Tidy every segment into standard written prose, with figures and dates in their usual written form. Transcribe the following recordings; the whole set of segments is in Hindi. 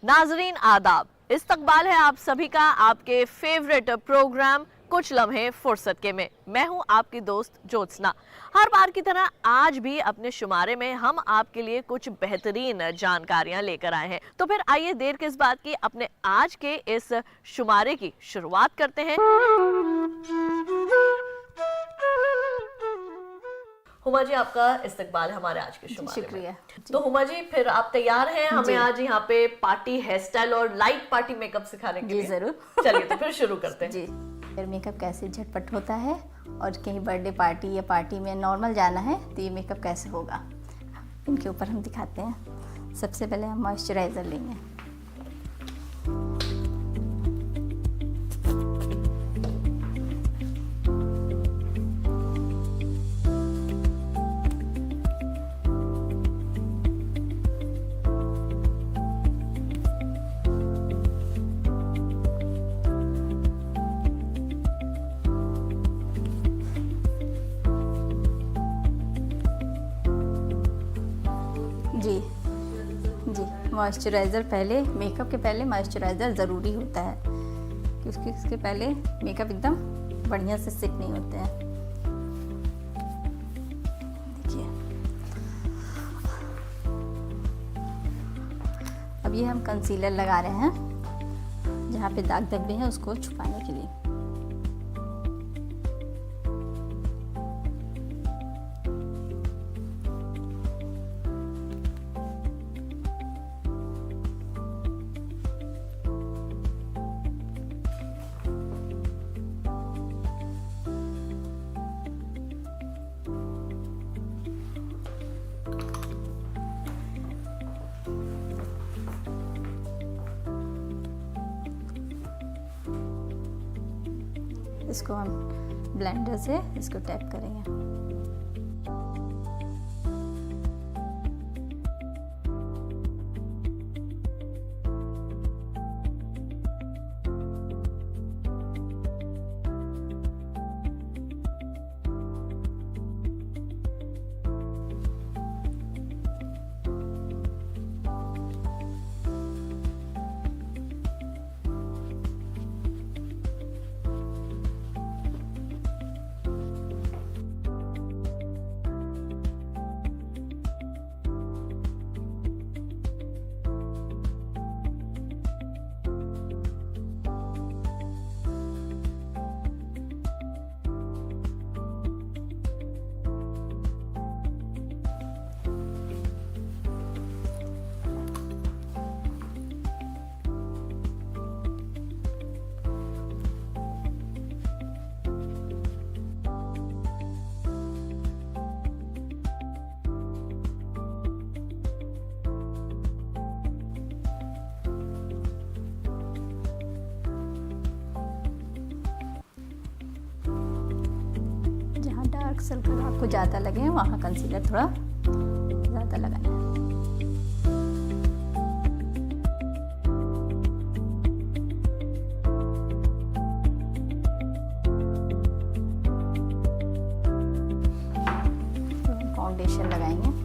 नाजरीन आदाब, इस्तकबाल है आप सभी का आपके फेवरेट प्रोग्राम कुछ लम्हे फुर्सत के में। मैं हूं आपकी दोस्त ज्योत्सना। हर बार की तरह आज भी अपने शुमारे में हम आपके लिए कुछ बेहतरीन जानकारियां लेकर आए हैं। तो फिर आइए देर किस बात की, अपने आज के इस शुमारे की शुरुआत करते हैं। हुमा जी, आपका इस्तकबाल है हमारे आज के शुमारे में। शुक्रिया। तो हुमा जी, फिर आप तैयार हैं हमें आज यहाँ पे पार्टी हेयर स्टाइल और लाइट पार्टी मेकअप सिखाने के लिए? जरूर। चलिए तो फिर शुरू करते हैं। जी, हेयर मेकअप कैसे झटपट होता है और कहीं बर्थडे पार्टी या पार्टी में नॉर्मल जाना है तो ये मेकअप कैसे होगा, इनके ऊपर हम दिखाते हैं। सबसे पहले हम मॉइस्चराइज़र लेंगे। जी जी, मॉइस्चराइज़र पहले, मेकअप के पहले मॉइस्चराइज़र ज़रूरी होता है क्योंकि इसके पहले मेकअप एकदम बढ़िया से सेट नहीं होते हैं। देखिए, अब ये हम कंसीलर लगा रहे हैं जहाँ पे दाग धब्बे हैं उसको छुपाने के लिए। इसको हम ब्लेंडर से इसको टैप करेंगे। डार्क सर्कल आपको ज़्यादा लगे वहाँ कंसीलर थोड़ा ज़्यादा लगाना है। फाउंडेशन लगाएंगे।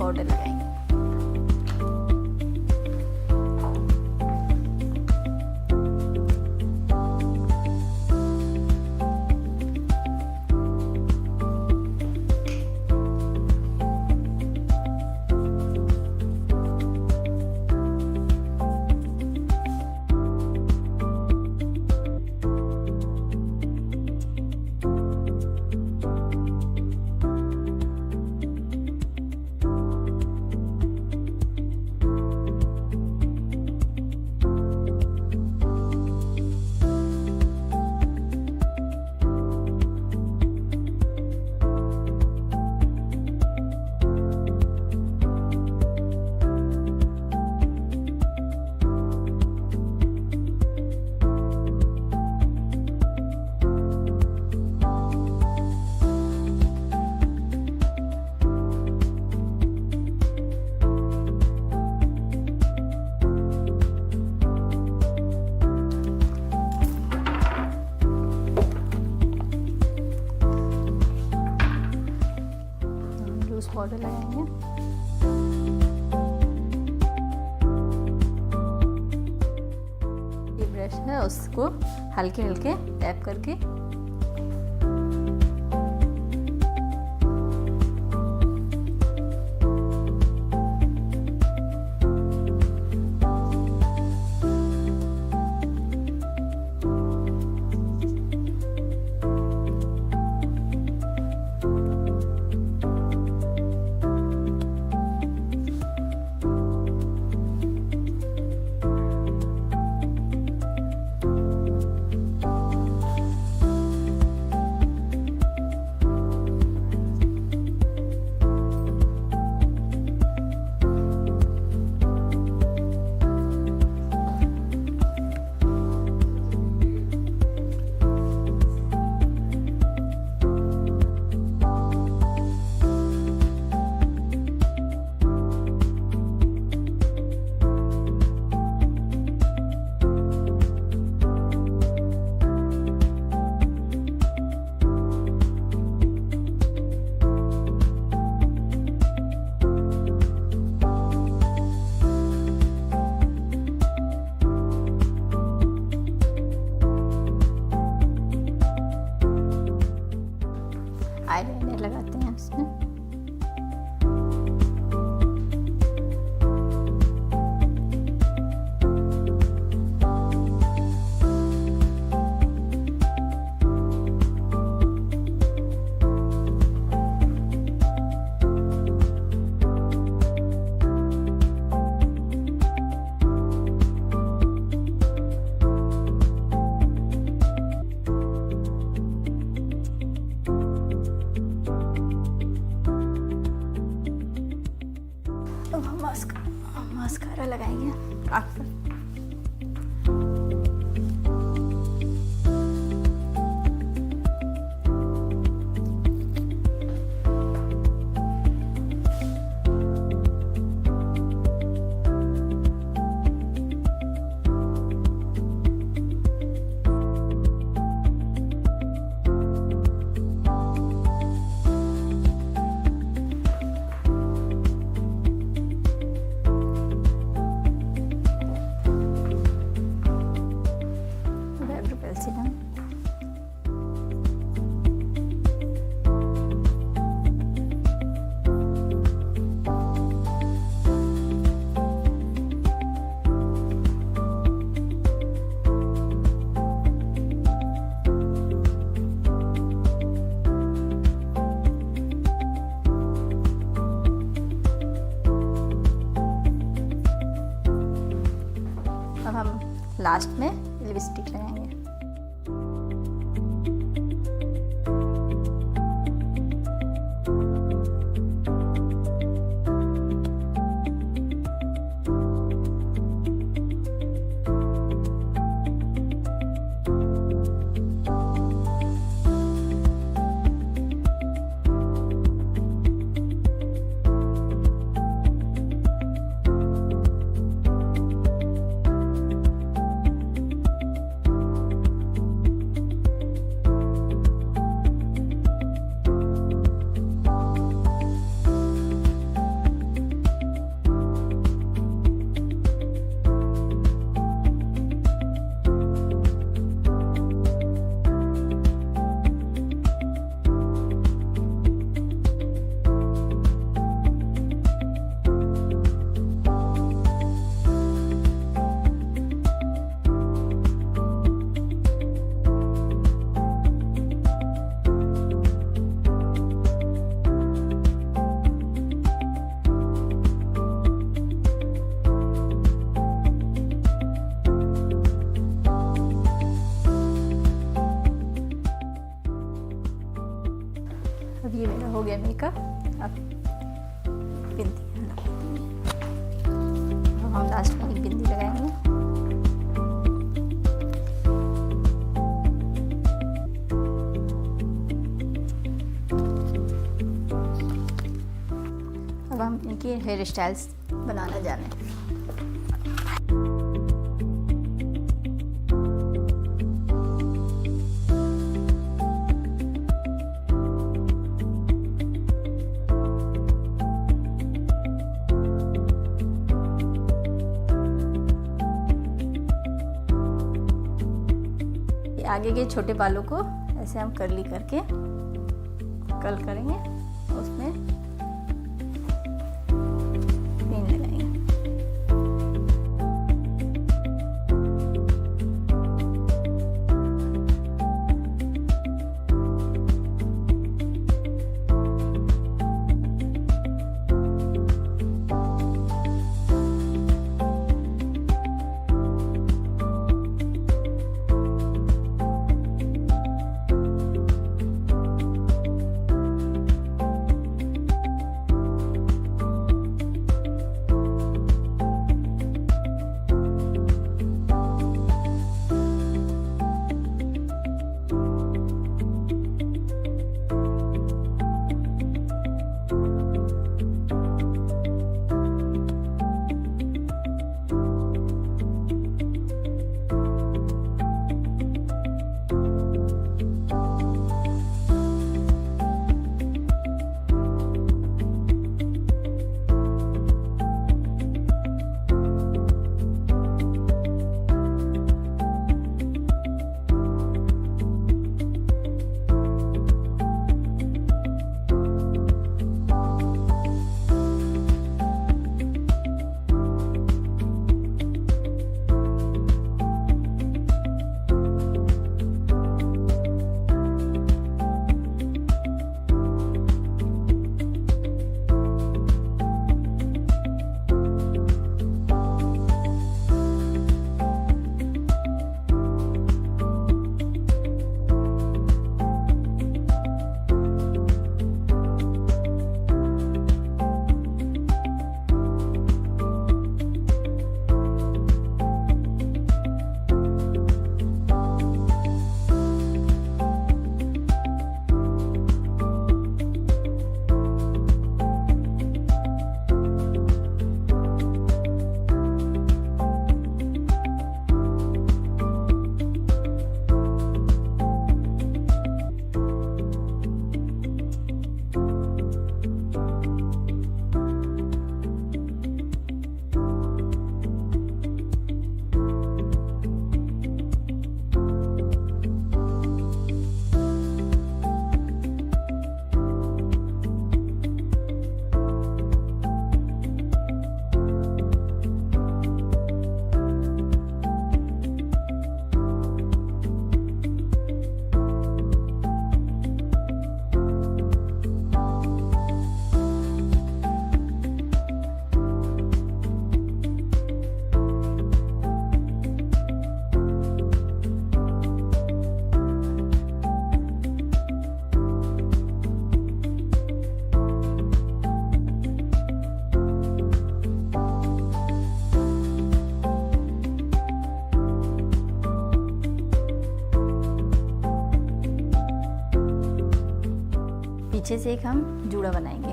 पाउडर लगाएंगे। लूज पाउडर लगाएंगे। ये ब्रश है, उसको हल्के हल्के टैप करके आईलाइनर लगाते हैं उसमें। मास्कारा लगाएंगे आँख पर। अब हम लास्ट में लिपस्टिक लगाएंगे। अब ये मेरा हो गया मेकअप। अब बिंदी लगाएंगे। अब हम लास्ट में एक बिंदी लगाएंगे। अब हम इनकी हेयर स्टाइल्स बनाना जाने। आगे के छोटे बालों को ऐसे हम कर्ली करके कर्ल करेंगे, उसमें पिन लगाएंगे। पीछे से एक हम जूड़ा बनाएंगे।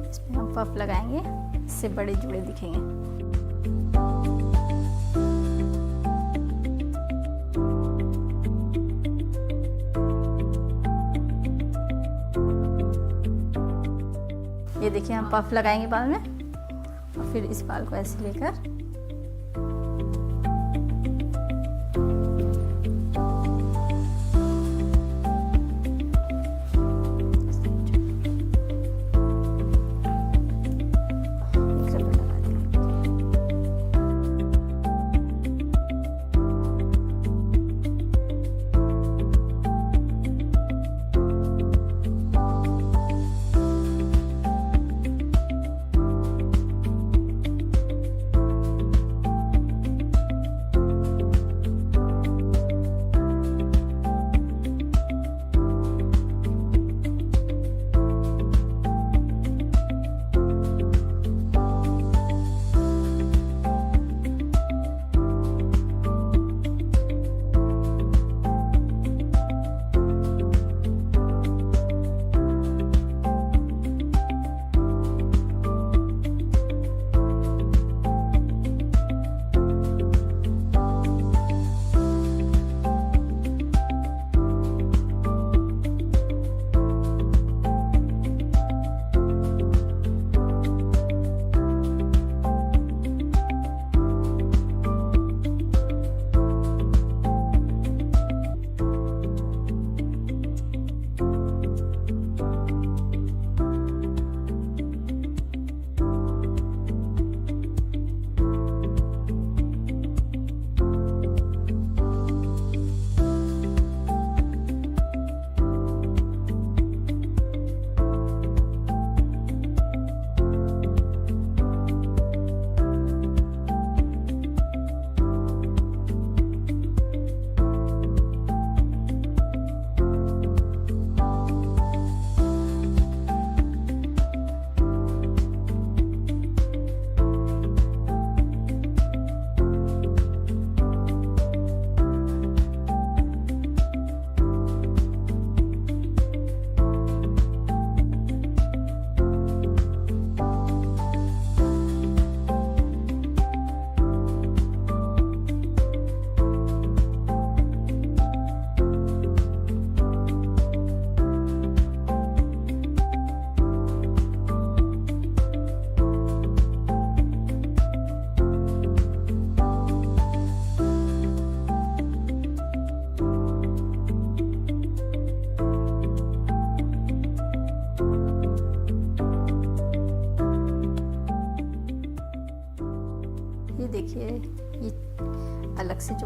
इसमें हम पफ लगाएंगे, इससे बड़े जूड़े दिखेंगे। ये देखिए हम पफ लगाएंगे बाल में और फिर इस बाल को ऐसे लेकर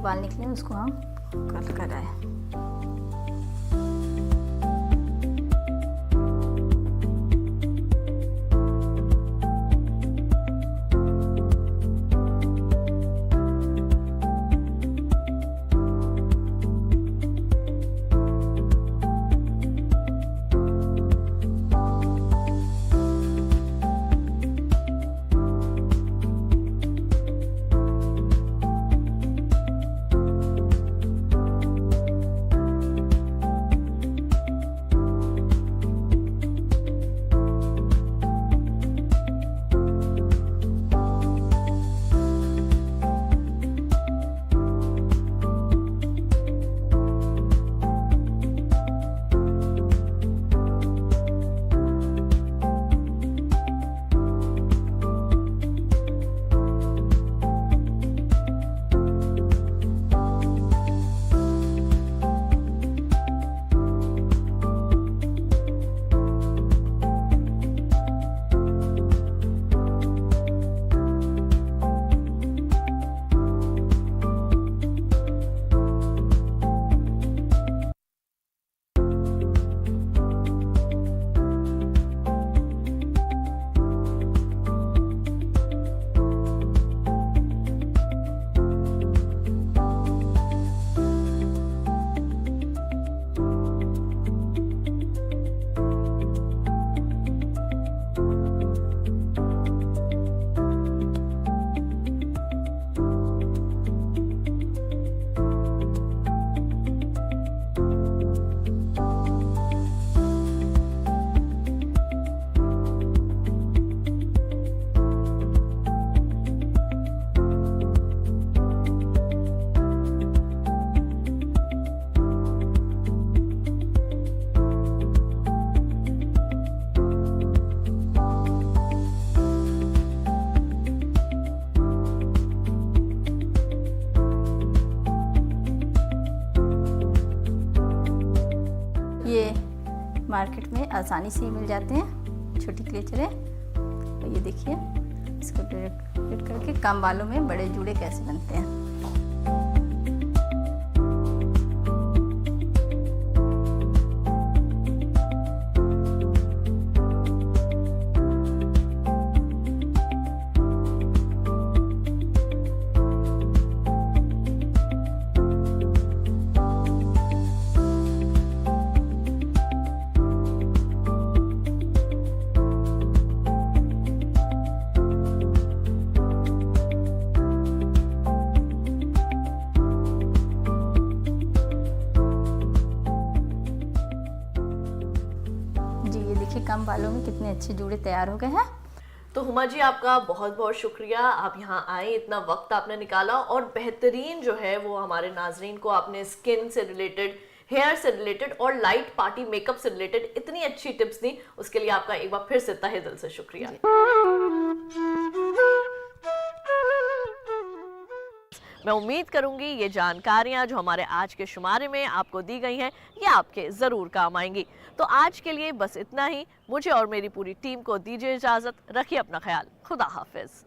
बाल निकले उसको हम कट कर रहे हैं। ये मार्केट में आसानी से ही मिल जाते हैं, छोटी क्लेचर है। तो ये देखिए, इसको डायरेक्ट करके कम बालों में बड़े जूड़े कैसे बनते हैं। कम बालों में कितने अच्छे जूड़े तैयार हो गए हैं। तो हुमा जी, आपका बहुत बहुत शुक्रिया, आप यहाँ आए, इतना वक्त आपने निकाला और बेहतरीन जो है वो हमारे नाजरीन को आपने स्किन से रिलेटेड, हेयर से रिलेटेड और लाइट पार्टी मेकअप से रिलेटेड इतनी अच्छी टिप्स दी। उसके लिए आपका एक बार फिर से तहे दिल से शुक्रिया। मैं उम्मीद करूंगी ये जानकारियां जो हमारे आज के शुमारे में आपको दी गई हैं ये आपके ज़रूर काम आएंगी। तो आज के लिए बस इतना ही। मुझे और मेरी पूरी टीम को दीजिए इजाज़त। रखिए अपना ख्याल। खुदा हाफिज़।